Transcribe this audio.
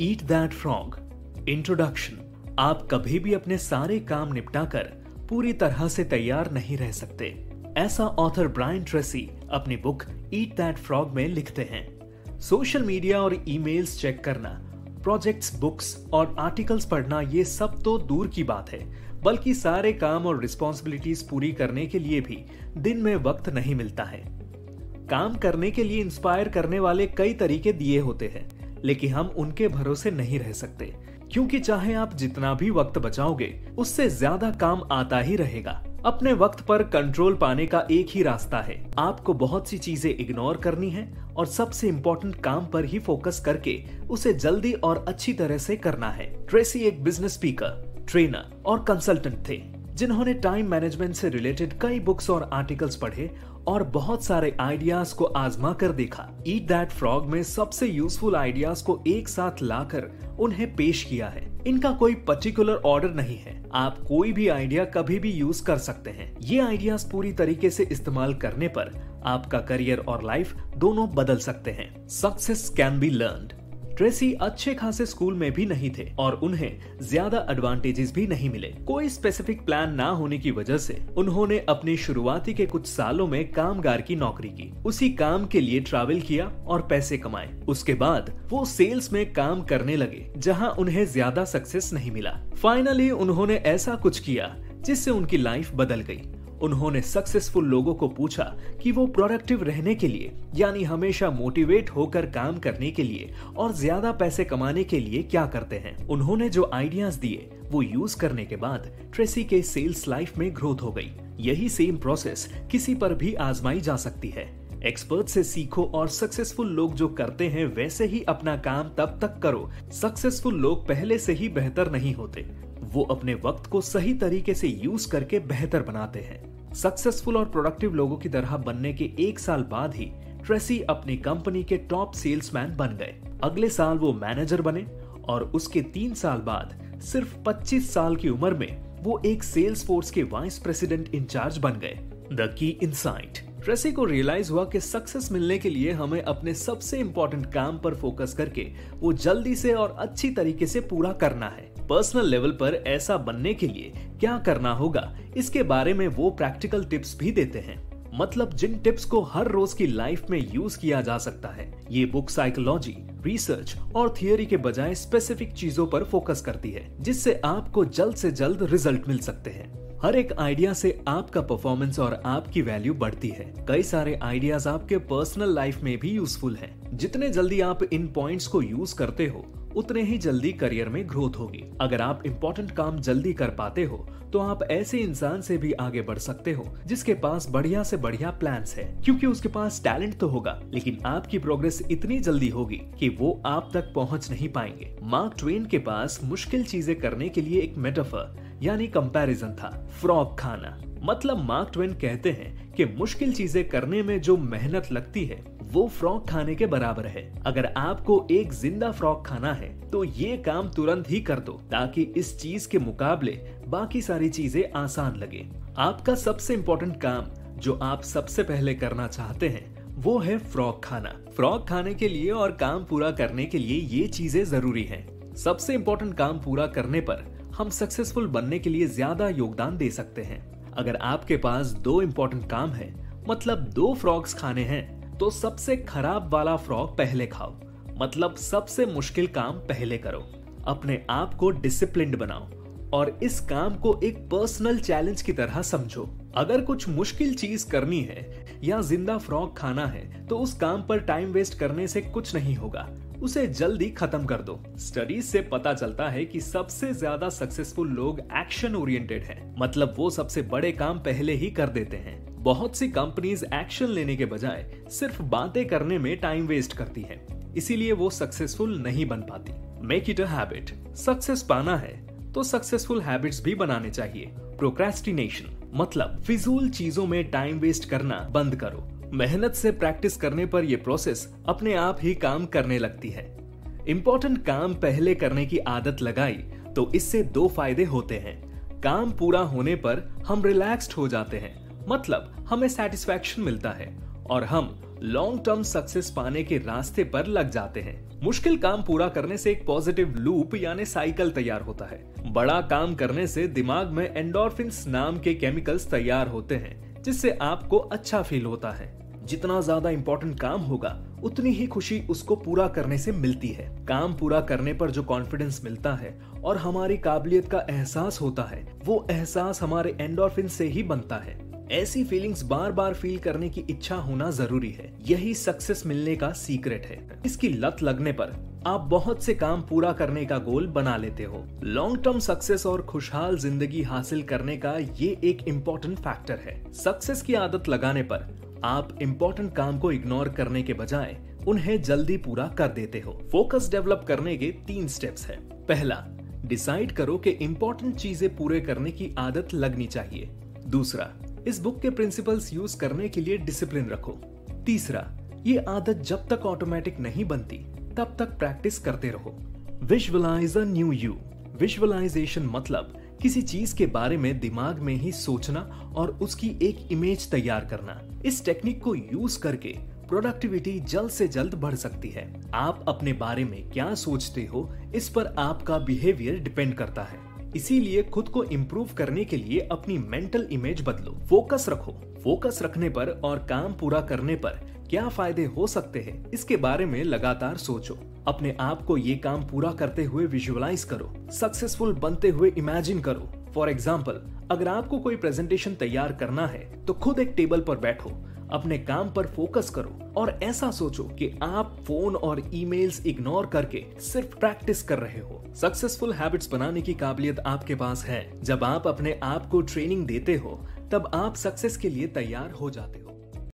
Eat that frog. Introduction. आप कभी भी अपने सारे काम निपटाकर पूरी तरह से तैयार नहीं रह सकते, ऐसा ऑथर ब्रायन ट्रेसी अपनी बुक ईट दैट फ्रॉग में लिखते हैं। सोशल मीडिया और ईमेल्स चेक करना, प्रोजेक्ट्स, बुक्स और आर्टिकल्स पढ़ना, ये सब तो दूर की बात है, बल्कि सारे काम और रिस्पॉन्सिबिलिटीज पूरी करने के लिए भी दिन में वक्त नहीं मिलता है। काम करने के लिए इंस्पायर करने वाले कई तरीके दिए होते हैं, लेकिन हम उनके भरोसे नहीं रह सकते, क्योंकि चाहे आप जितना भी वक्त बचाओगे, उससे ज्यादा काम आता ही रहेगा। अपने वक्त पर कंट्रोल पाने का एक ही रास्ता है, आपको बहुत सी चीजें इग्नोर करनी है और सबसे इम्पोर्टेंट काम पर ही फोकस करके उसे जल्दी और अच्छी तरह से करना है। ट्रेसी एक बिजनेस स्पीकर, ट्रेनर और कंसल्टेंट थे, जिन्होंने टाइम मैनेजमेंट से रिलेटेड कई बुक्स और आर्टिकल्स पढ़े और बहुत सारे आइडियाज को आजमा कर देखा। ईट दैट फ्रॉग में सबसे यूजफुल आइडियाज को एक साथ लाकर उन्हें पेश किया है। इनका कोई पर्टिकुलर ऑर्डर नहीं है, आप कोई भी आइडिया कभी भी यूज कर सकते हैं। ये आइडियाज पूरी तरीके से इस्तेमाल करने पर आपका करियर और लाइफ दोनों बदल सकते हैं। Success can be learned. Tracy अच्छे खासे स्कूल में भी नहीं थे और उन्हें ज्यादा एडवांटेजेस भी नहीं मिले। कोई स्पेसिफिक प्लान ना होने की वजह से उन्होंने अपने शुरुआती के कुछ सालों में कामगार की नौकरी की, उसी काम के लिए ट्रैवल किया और पैसे कमाए। उसके बाद वो सेल्स में काम करने लगे, जहां उन्हें ज्यादा सक्सेस नहीं मिला। फाइनली उन्होंने ऐसा कुछ किया जिससे उनकी लाइफ बदल गई। उन्होंने सक्सेसफुल लोगों को पूछा कि वो प्रोडक्टिव रहने के लिए, यानी हमेशा मोटिवेट होकर काम करने के लिए और ज्यादा पैसे कमाने के लिए क्या करते हैं। उन्होंने जो आइडियाज दिए वो यूज करने के बाद ट्रेसी के सेल्स लाइफ में ग्रोथ हो गई। यही सेम प्रोसेस किसी पर भी आजमाई जा सकती है। एक्सपर्ट से सीखो और सक्सेसफुल लोग जो करते हैं वैसे ही अपना काम तब तक करो। सक्सेसफुल लोग पहले से ही बेहतर नहीं होते, वो अपने वक्त को सही तरीके से यूज करके बेहतर बनाते हैं। सक्सेसफुल और प्रोडक्टिव लोगों की तरह बनने के 1 साल बाद ही ट्रेसी अपनी कंपनी के टॉप सेल्समैन बन गए। अगले साल वो मैनेजर बने और उसके 3 साल बाद सिर्फ 25 साल की उम्र में वो एक सेल्स फोर्स के वाइस प्रेसिडेंट इंचार्ज बन गए। The key insight. ट्रेसी को रियलाइज हुआ कि सक्सेस मिलने के लिए हमें अपने सबसे इंपॉर्टेंट काम पर फोकस करके वो जल्दी से और अच्छी तरीके से पूरा करना है। पर्सनल लेवल पर ऐसा बनने के लिए क्या करना होगा, इसके बारे में वो प्रैक्टिकल टिप्स भी देते हैं, मतलब जिन टिप्स को हर रोज की लाइफ में यूज किया जा सकता है। ये बुक साइकोलॉजी, रिसर्च और थियरी के बजाय स्पेसिफिक चीजों पर फोकस करती है, जिससे आपको जल्द से जल्द रिजल्ट मिल सकते हैं। हर एक आइडिया से आपका परफॉर्मेंस और आपकी वैल्यू बढ़ती है। कई सारे आइडियाज आपके पर्सनल लाइफ में भी यूजफुल हैं। जितने जल्दी आप इन पॉइंट्स को यूज करते हो, उतने ही जल्दी करियर में ग्रोथ होगी। अगर आप इंपॉर्टेंट काम जल्दी कर पाते हो तो आप ऐसे इंसान से भी आगे बढ़ सकते हो जिसके पास बढ़िया से बढ़िया प्लान्स है, क्योंकि उसके पास टैलेंट तो होगा, लेकिन आपकी प्रोग्रेस इतनी जल्दी होगी कि वो आप तक पहुंच नहीं पाएंगे। मार्क ट्वेन के पास मुश्किल चीजें करने के लिए एक मेटाफर यानी कंपैरिजन था, फ्रॉग खाना। मतलब मार्क ट्वेन कहते हैं कि मुश्किल चीजें करने में जो मेहनत लगती है वो फ्रॉग खाने के बराबर है। अगर आपको एक जिंदा फ्रॉग खाना है तो ये काम तुरंत ही कर दो, ताकि इस चीज के मुकाबले बाकी सारी चीजें आसान लगे। आपका सबसे इम्पोर्टेंट काम जो आप सबसे पहले करना चाहते हैं वो है फ्रॉग खाना। फ्रॉग खाने के लिए और काम पूरा करने के लिए ये चीजें जरूरी हैं। सबसे इम्पोर्टेंट काम पूरा करने पर हम सक्सेसफुल बनने के लिए ज्यादा योगदान दे सकते हैं। अगर आपके पास 2 इम्पोर्टेंट काम है, मतलब 2 फ्रॉग्स खाने हैं, तो सबसे खराब वाला फ्रॉग पहले खाओ, मतलब सबसे मुश्किल काम पहले करो। अपने आप को डिसिप्लिन्ड बनाओ और इस काम को एक पर्सनल चैलेंज की तरह समझो। अगर कुछ मुश्किल चीज करनी है या जिंदा फ्रॉग खाना है तो उस काम पर टाइम वेस्ट करने से कुछ नहीं होगा, उसे जल्दी खत्म कर दो। स्टडीज से पता चलता है कि सबसे ज्यादा सक्सेसफुल लोग एक्शन ओरिएंटेड हैं, मतलब वो सबसे बड़े काम पहले ही कर देते हैं। बहुत सी कंपनीज एक्शन लेने के बजाय सिर्फ बातें करने में टाइम वेस्ट करती हैं, इसीलिए वो सक्सेसफुल नहीं बन पाती। Make it a habit. Success पाना है तो सक्सेसफुल हैबिट्स भी बनाने चाहिए। प्रोक्रेस्टिनेशन मतलब फिजूल चीजों में टाइम वेस्ट करना बंद करो। मेहनत से प्रैक्टिस करने पर यह प्रोसेस अपने आप ही काम करने लगती है। इंपॉर्टेंट काम पहले करने की आदत लगाई तो इससे 2 फायदे होते हैं। काम पूरा होने पर हम रिलैक्स्ड हो जाते हैं, मतलब हमें सेटिस्फैक्शन मिलता है और हम लॉन्ग टर्म सक्सेस पाने के रास्ते पर लग जाते हैं। मुश्किल काम पूरा करने से एक पॉजिटिव लूप यानी साइकिल तैयार होता है। बड़ा काम करने से दिमाग में एंडोर्फिन्स नाम के केमिकल्स तैयार होते हैं, जिससे आपको अच्छा फील होता है। जितना ज्यादा इंपॉर्टेंट काम होगा उतनी ही खुशी उसको पूरा करने से मिलती है। काम पूरा करने पर जो कॉन्फिडेंस मिलता है और हमारी काबिलियत का एहसास होता है, वो एहसास हमारे एंडोर्फिन से ही बनता है। ऐसी फीलिंग्स बार बार फील करने की इच्छा होना जरूरी है। यही सक्सेस मिलने का सीक्रेट है। इसकी लत लगने पर आप बहुत से काम पूरा करने का गोल बना लेते हो। लॉन्ग टर्म सक्सेस और खुशहाल जिंदगी हासिल करने का ये एक इम्पोर्टेंट फैक्टर है। सक्सेस की आदत लगाने पर आप इम्पोर्टेंट काम को इग्नोर करने के बजाय उन्हें जल्दी पूरा कर देते हो। फोकस डेवलप करने के 3 स्टेप्स हैं। पहला, डिसाइड करो कि इम्पोर्टेंट चीजें पूरे करने की आदत लगनी चाहिए। दूसरा, इस बुक के प्रिंसिपल्स यूज करने के लिए डिसिप्लिन रखो। तीसरा, ये आदत जब तक ऑटोमेटिक नहीं बनती तब तक प्रैक्टिस करते रहो। Visualise a new you. Visualisation मतलब किसी चीज के बारे में दिमाग में ही सोचना और उसकी एक इमेज तैयार करना। इस टेक्निक को यूज करके प्रोडक्टिविटी जल्द से जल्द बढ़ सकती है। आप अपने बारे में क्या सोचते हो, इस पर आपका बिहेवियर डिपेंड करता है। इसीलिए खुद को इम्प्रूव करने के लिए अपनी मेंटल इमेज बदलो। फोकस रखो। फोकस रखने पर और काम पूरा करने पर क्या फायदे हो सकते हैं, इसके बारे में लगातार सोचो। अपने आप को ये काम पूरा करते हुए विजुअलाइज करो। सक्सेसफुल बनते हुए इमेजिन करो। फॉर एग्जाम्पल, अगर आपको कोई प्रेजेंटेशन तैयार करना है तो खुद एक टेबल पर बैठो, अपने काम पर फोकस करो और ऐसा सोचो कि आप फोन और ईमेल्स इग्नोर करके सिर्फ प्रैक्टिस कर रहे हो। सक्सेसफुल हैबिट्स बनाने की काबिलियत आपके पास है। जब आप अपने आप को ट्रेनिंग देते हो तब आप सक्सेस के लिए तैयार हो जाते हो।